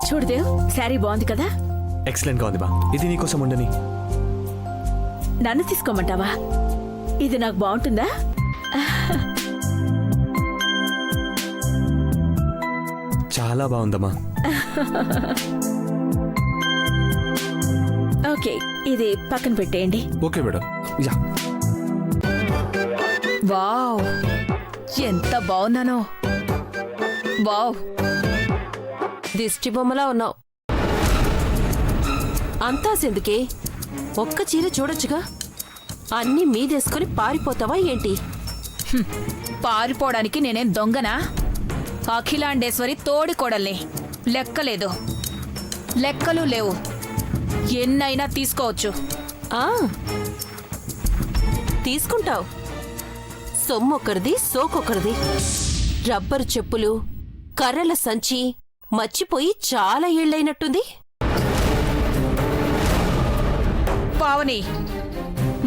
చూడు దేవ్, శారీ బాగుంది కదా? ఎక్సలెంట్ గా ఉంది బా. ఇది నీకోసం ఉండని. నన్ను తీసుకోమంటావా? ఇది నాకు బాగుంటుందా? చాలా బాగుందమ్మా. ఓకే, ఇది పక్కన పెట్టేయండి. Okay madam. యా. వావ్, ఎంత బాగున్నానో. వావ్, దిష్టి బొమ్మలా ఉన్నావు. అంతా సెందుకే, ఒక్క చీర చూడొచ్చుగా. అన్నీ మీదేసుకుని పారిపోతావా ఏంటి? పారిపోవడానికి నేనేం దొంగనా? అఖిలాండేశ్వరి తోడికోడల్ని. లెక్కలేదు, లెక్కలు లేవు. ఎన్నైనా తీసుకోవచ్చు. ఆ, తీసుకుంటావు. సొమ్మొకరిది, సోకొకరిది. రబ్బరు చెప్పులు, కర్రల సంచి మర్చిపోయి చాలా ఏళ్లైనట్టుంది. పావని,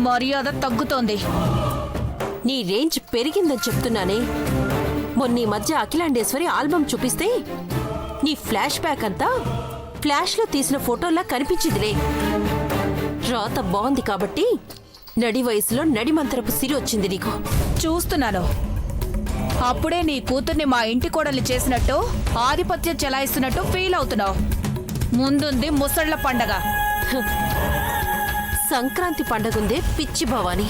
మర్యాద తగ్గుతోంది. నీ రేంజ్ పెరిగిందని చెప్తున్నానే. మొన్నీ మధ్య అఖిలాండేశ్వరి ఆల్బమ్ చూపిస్తే నీ ఫ్లాష్ బ్యాక్ అంతా ఫ్లాష్లో తీసిన ఫోటోలా కనిపించిందిలే. రాత బాగుంది కాబట్టి నడి వయసులో నడిమంతరపు సిరి వచ్చింది నీకు. చూస్తున్నాను. అప్పుడే నీ కూతుర్ని మా ఇంటి కోడలు చేసినట్టు, ఆధిపత్యం చెలాయిస్తున్నట్టు ఫీల్ అవుతున్నావు. ముందుంది ముసళ్ల పండగ. సంక్రాంతి పండగుందే పిచ్చి భవాని.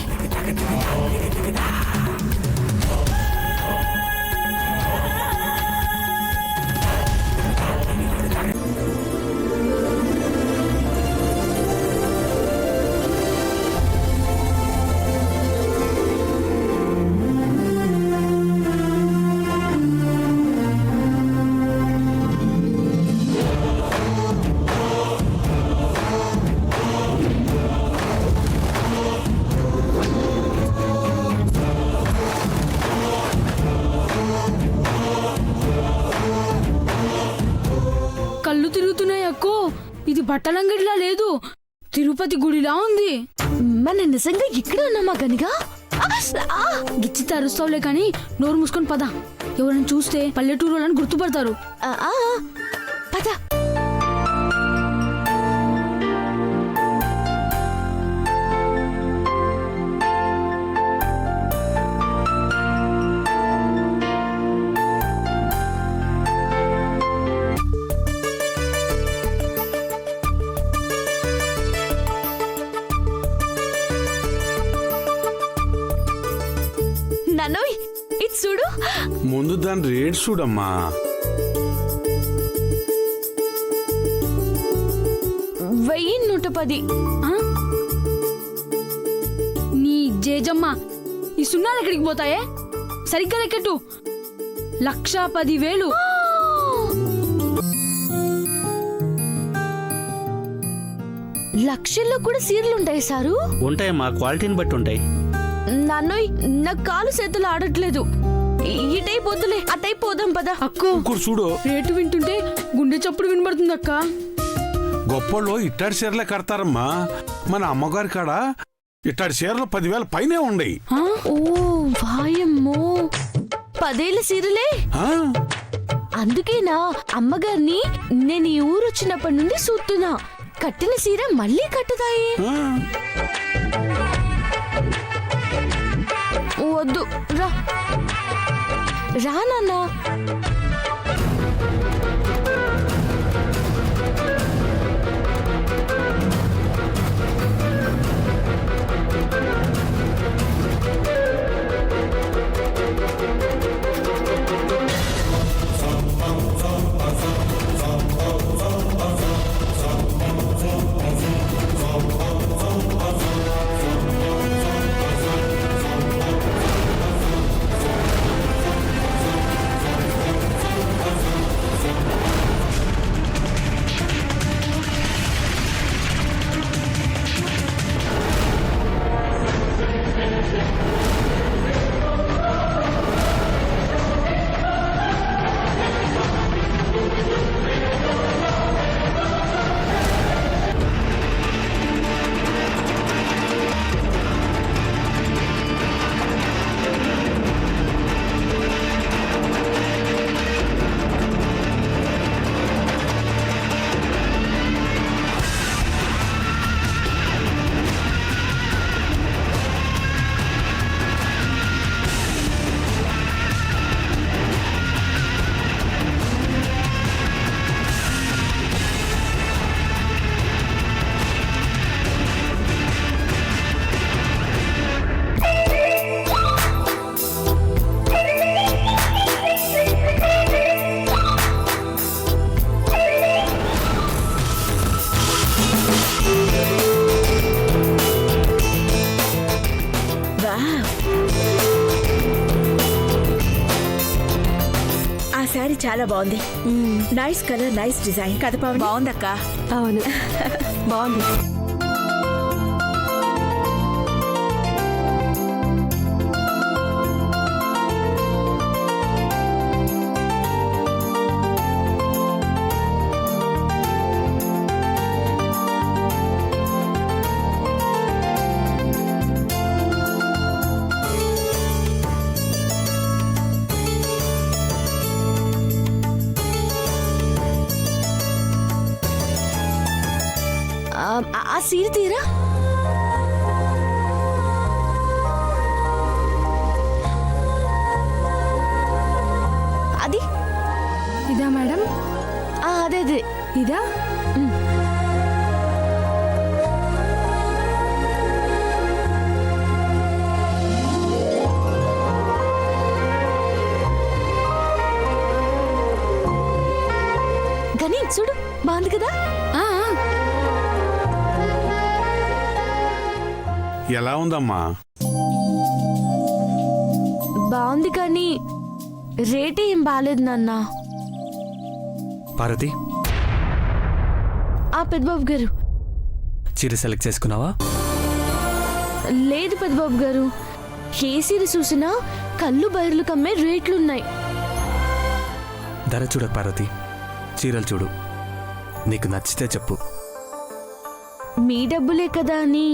కళ్ళు తిరుగుతున్నాయి అక్కో. ఇది బట్టలంగడిలా లేదు, తిరుపతి గుడిలా ఉంది. మన నిజంగా ఇక్కడ ఉన్నామా గనిగా? గిచ్చి తరుస్తావులే కానీ నోరు మూసుకొని పద. ఎవరైనా చూస్తే పల్లెటూరు వాళ్ళని గుర్తుపడతారు. పద. నన్నోయ్, ఇది చూడు. ముందు దాని రేట్ చూడమ్మా. 1110. నీ జేజమ్మ, ఈ సున్నాలు ఎక్కడికి పోతాయే? సరిగ్గా లెక్కట్టు. 1,10,000. లక్షల్లో కూడా సీరలు ఉంటాయి సారు? ఉంటాయమ్మా, క్వాలిటీని బట్టి ఉంటాయి. నన్నోయ్, నా కాలు చేతులు ఆడట్లేదు. ఇటై పొద్దులే, అటై పోదాం పద. అక్కో, ఇంకోటి చూడు. రేటు వింటుంటే గుండె చప్పుడు వినబడుతుంది అక్క. గొప్పళ్ళు ఇట్టాడి చీరలే కడతారమ్మా. మన అమ్మగారి కాడ ఇట్టాడి చీరలు 10,000 పైనే ఉండయి. ఓ వాయమ్మో, 10 ఏళ్ల సీరలే. అందుకేనా అమ్మగారిని నేను ఈ ఊరు వచ్చినప్పటి నుండి చూస్తున్నా. కట్టిన సీర మళ్ళీ కట్టుతాయి. వద్దు, రా రా నాన్న. చాలా బాగుంది. నైస్ కలర్, నైస్ డిజైన్ కదా పావని? బాగుందక్క. అవును బాగుంది. ఆ సీర తీరా. అది ఇదా మేడం? అదే అదే ఇదా? గని చూడు బాగుంది కదా. ఎలా ఉందమ్మా? బాగుంది కానీ రేట్ ఏం బాలేదు నాన్న. పార్వతి, పెద్దబాబు గారు. చీర సెలెక్ట్ చేసుకున్నావా? లేదు పెద్దబాబు గారు, ఏ సీర చూసినా కళ్ళు బయర్లు కమ్మే రేట్లున్నాయి. ధర చూడకు పార్వతి, చీరలు చూడు. నీకు నచ్చితే చెప్పు. మీ డబ్బులే కదా అని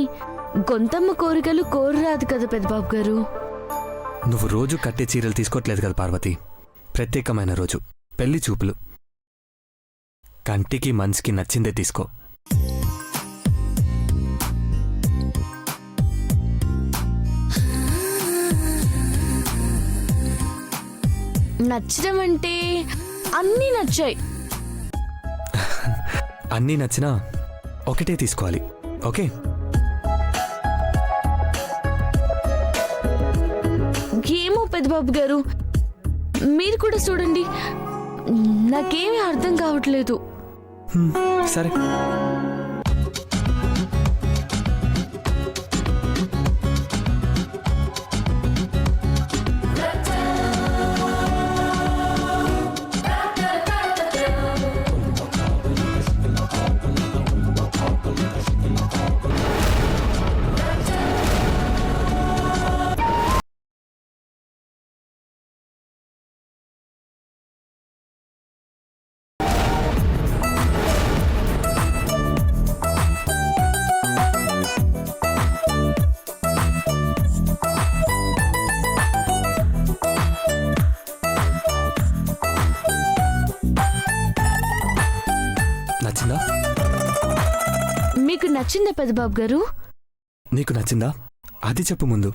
గొంతమ్మ కోరికలు కోరరాదు కదా పెద్దబాబు గారు. నువ్వు రోజు కట్టే చీరలు తీసుకోవట్లేదు కదా పార్వతి. ప్రత్యేకమైన రోజు, పెళ్లి చూపులు. కంటికి మనసుకి నచ్చిందే తీసుకో. నచ్చడం అంటే అన్నీ నచ్చాయి. అన్నీ నచ్చినా ఒకటే తీసుకోవాలి, ఓకే? ఏమో పెద్దబాబు గారు, మీరు కూడా చూడండి, నాకేమీ అర్థం కావట్లేదు. సరే. నచ్చిందా? మీకు నచ్చిందా పెద్దబాబు గారు? నీకు నచ్చిందా అది చెప్పు ముందు.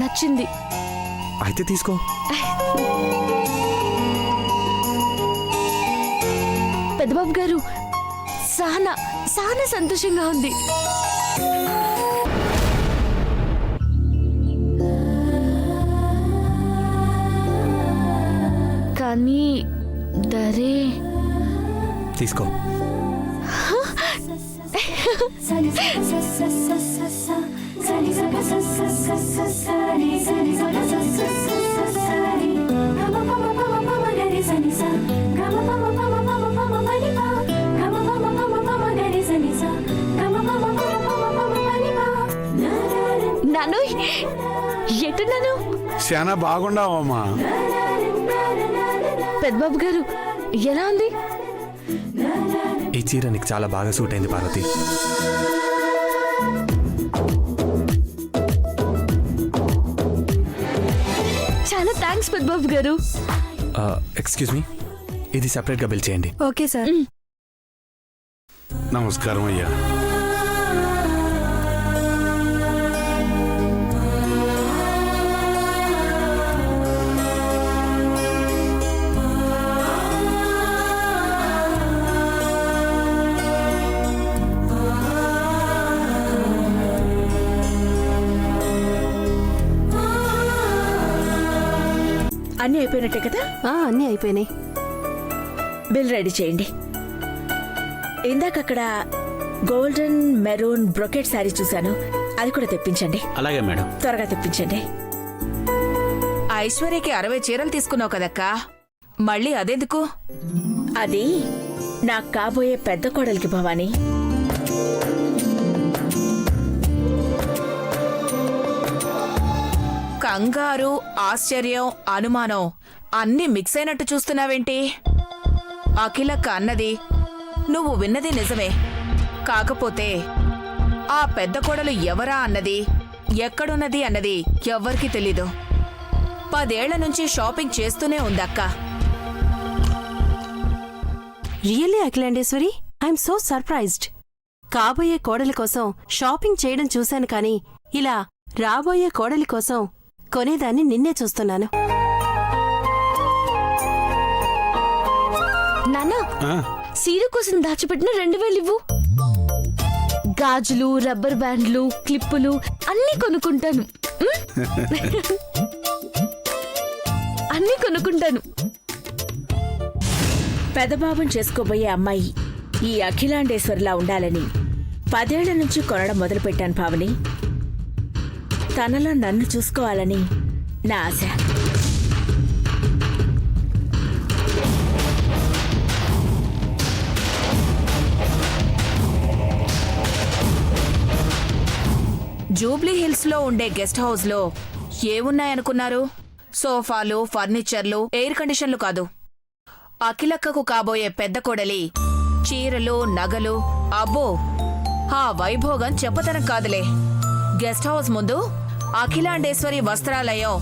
నచ్చింది. అయితే తీసుకో. పెద్దబాబు గారు, చాలా చాలా సంతోషంగా ఉంది. కానీ ధరే. తీసుకో. నాను ఎట్టున్నాను? చాలా బాగుండావమ్మా. పెద్దబాబు గారు ఎలా ఉంది? ఈ చీర నీకు చాలా బాగా సూట్ అయింది పార్వతి. చాలా థ్యాంక్స్ పెద్దబాబు గారు. ఎక్స్క్యూజ్ మీ, ఇది సెపరేట్గా బిల్ చేయండి. Okay sir. నమస్కారం అయ్యా. అన్నీ అయిపోయినట్టే కదా? అన్నీ అయిపోయినాయి. బిల్ రెడీ చేయండి. ఇందాక అక్కడ గోల్డెన్ మెరూన్ బ్రొకెట్ శారీ చూశాను, అది కూడా తెప్పించండి. అలాగే మేడం. త్వరగా తెప్పించండి. ఐశ్వర్యకి 60 చీరలు తీసుకున్నావు కదక్కా, మళ్ళీ అదెందుకు? అది నాకు కాబోయే పెద్ద కోడలికి భవానీ. కంగారు, ఆశ్చర్యం, అనుమానం అన్నీ మిక్స్ అయినట్టు చూస్తున్నావేంటి? అఖిలక్క అన్నది నువ్వు విన్నది నిజమే. కాకపోతే ఆ పెద్ద కోడలు ఎవరా అన్నది, ఎక్కడున్నది అన్నది ఎవ్వరికీ తెలీదు. 10 ఏళ్ల నుంచి షాపింగ్ చేస్తూనే ఉందక్క. Really Akhilandeshwari, I'm so surprised. కాబోయే కోడలి కోసం షాపింగ్ చేయడం చూశాను కానీ ఇలా రాబోయే కోడలి కోసం కొనేదాన్ని నిన్నే చూస్తున్నాను. నాన్న, ఆ, సీర కోసం దాచిపెట్టిన 2000 ఇవ్వు. గాజులు, రబ్బర్ బ్యాండ్లు, క్లిప్పులు అన్నీ కొనుక్కుంటాను. అన్నీ కొనుక్కుంటాను. పెదబాబుని చేసుకోబోయే అమ్మాయి ఈ అఖిలాండేశ్వరిలా ఉండాలని 10 ఏళ్ల నుంచి కొనడం మొదలుపెట్టాను పావని. తనలో నన్ను చూసుకోవాలని నా ఆశ. జూబ్లీ హిల్స్ లో ఉండే గెస్ట్ హౌస్ లో ఏమున్నాయనుకున్నారు? సోఫాలు, ఫర్నిచర్లు, ఎయిర్ కండిషన్లు కాదు. అఖిలక్కకు కాబోయే పెద్ద కోడలి చీరలు, నగలు. అబ్బో, ఆ వైభోగం చెప్పతనం కాదులే. గెస్ట్ హౌస్ ముందు అఖిలాండేశ్వరి వస్త్రాలయం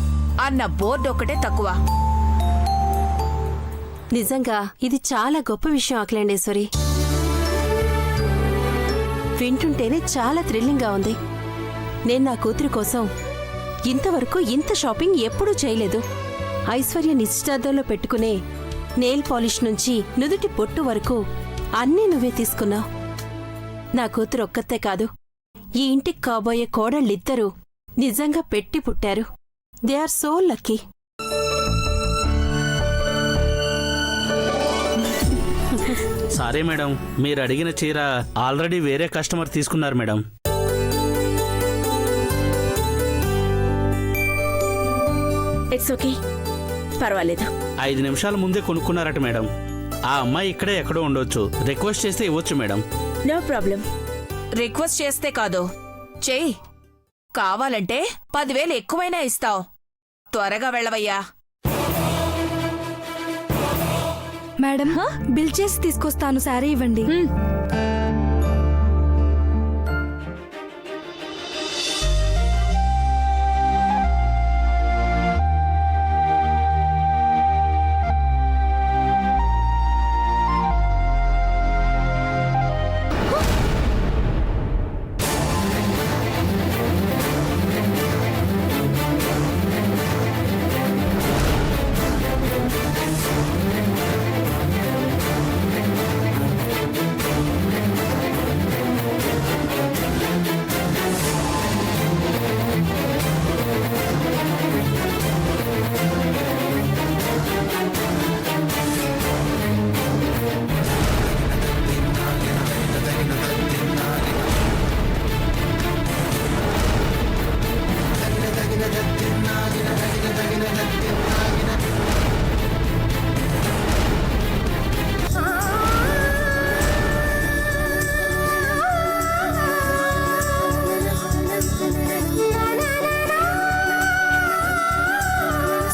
అన్న బోర్డు ఒక్కటే తక్కువ. నిజంగా ఇది చాలా గొప్ప విషయం అఖిలాండేశ్వరి. వింటుంటేనే చాలా థ్రిల్లింగ్గా ఉంది. నేను నా కూతురు కోసం ఇంతవరకు ఇంత షాపింగ్ ఎప్పుడూ చేయలేదు. ఐశ్వర్య నిశ్చితార్థంలో పెట్టుకునే నెయిల్ పాలిష్ నుంచి నుదుటి పొట్టు వరకు అన్నీ నువ్వే తీసుకున్నావు. నా కూతురు ఒక్కతే కాదు, ఈ ఇంటికి కాబోయే కోడళ్ళిద్దరూ నిజంగా పెట్టి పుట్టారు. They are so lucky. Sorry madam, మీరు అడిగిన చీర ఆల్రెడీ వేరే కస్టమర్ తీసుకున్నారు మేడం. ఇట్స్ ఓకే, పర్వాలేదు. 5 నిమిషాల ముందే కొనుక్కున్నారట మేడం. ఆ అమ్మాయి ఇక్కడే ఎక్కడో ఉండొచ్చు. రిక్వెస్ట్ చేస్తే ఇవ్వచ్చు మేడం. No problem. రిక్వెస్ట్ చేస్తే కాదు, చెయ్యి. కావాలంటే 10,000 ఎక్కువైనా ఇస్తావు. త్వరగా వెళ్ళవయ్యా. మేడం, బిల్ చేసి తీసుకొస్తాను. సారీ ఇవ్వండి.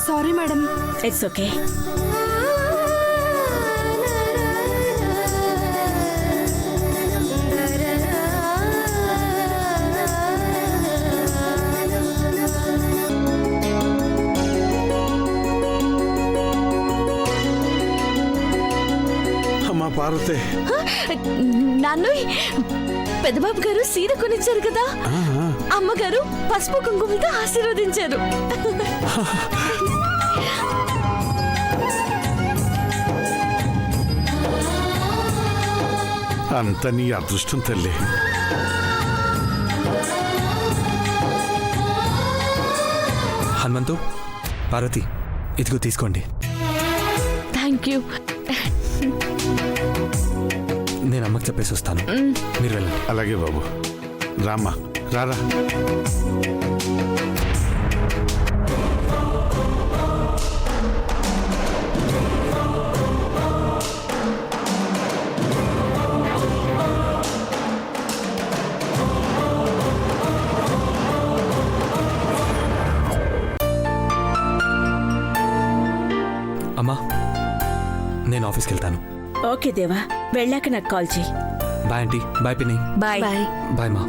Sorry madam. It's okay. అమ్మా పార్వతి, నాన్నోయ్, పెద్దబాబు గారు సీర కొనిచ్చారు కదా, అమ్మగారు పసుపు కుంకుమతో ఆశీర్వదించారు. అంత నీ అదృష్టం తల్లి. హనుమంతు, పార్వతి, ఇదిగో తీసుకోండి. Thank you. నేను అమ్మకి చెప్పేసి వస్తాను. మీరు వెళ్ళండి. అలాగే బాబు. రామ్మా రారా. అమ్మా నేను ఆఫీస్కి వెళ్తాను. ఓకే దేవా, వెళ్ళాక నాకు కాల్ చేయి. Bye aunty. బాయ్ పిన్ని. బాయ్. బాయ్. బాయ్ మా.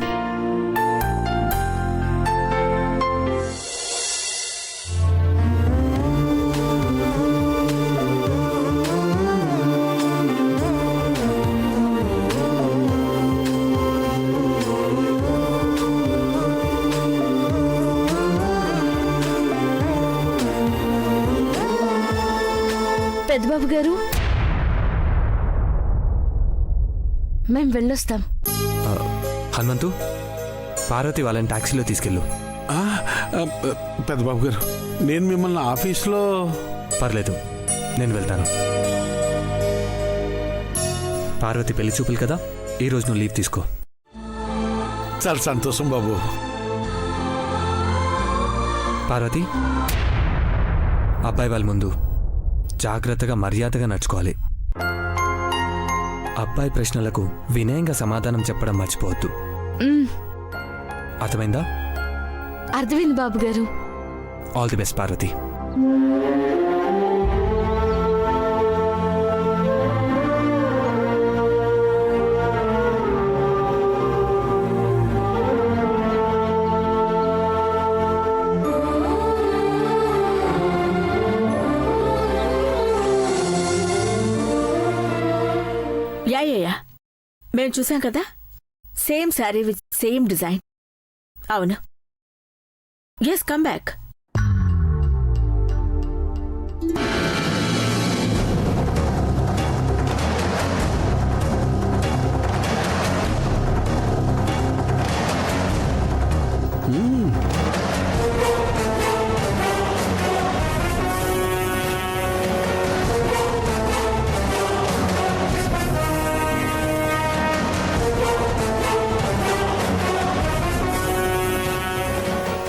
పెద్దబాబు గారు మేం వెళ్ళొస్తాం. హనుమంతు, పార్వతి వాళ్ళని టాక్సీలో తీసుకెళ్ళు. ఆ, పెద్దబాబు గారు, నేను మిమ్మల్ని ఆఫీస్లో. పర్లేదు, నేను వెళ్తాను. పార్వతి పెళ్లి చూపులు కదా, ఈ రోజు నువ్వు లీవ్ తీసుకో. చాలా సంతోషం బాబు. పార్వతి, అబ్బాయి వాళ్ళ ముందు జాగ్రత్తగా మర్యాదగా నడుచుకోవాలి. అబ్బాయి ప్రశ్నలకు వినయంగా సమాధానం చెప్పడం మర్చిపోవద్దు. అర్థమైందా? అర్థమైంది బాబు గారు. All the best Parvathi. Yeah మేము చూసాం కదా, same sari with same design. అవును, yes, come back.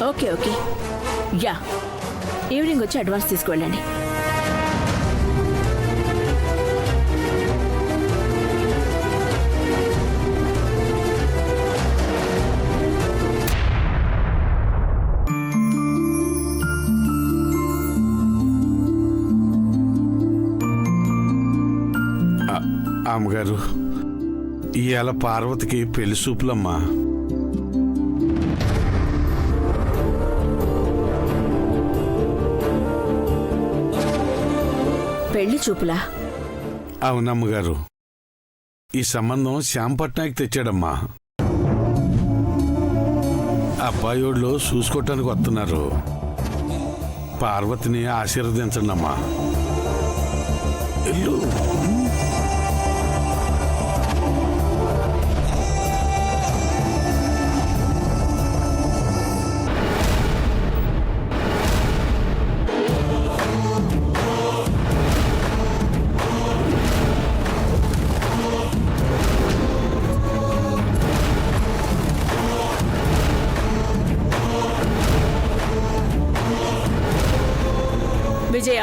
Okay okay, yeah, evening వచ్చి అడ్వాన్స్ తీసుకువెళ్ళండి. అమ్మగారు, ఇవాళ పార్వతికి పెళ్లి చూపులమ్మా. పెళ్లి చూపులా? అవునమ్మగారు, ఈ సంబంధం శ్యామ్ పట్నాయక్ తెచ్చాడమ్మా. అబ్బాయోళ్ళు చూసుకోవటానికి వస్తున్నారు. పార్వతిని ఆశీర్వదించండి అమ్మా. ఇల్లు విజయ,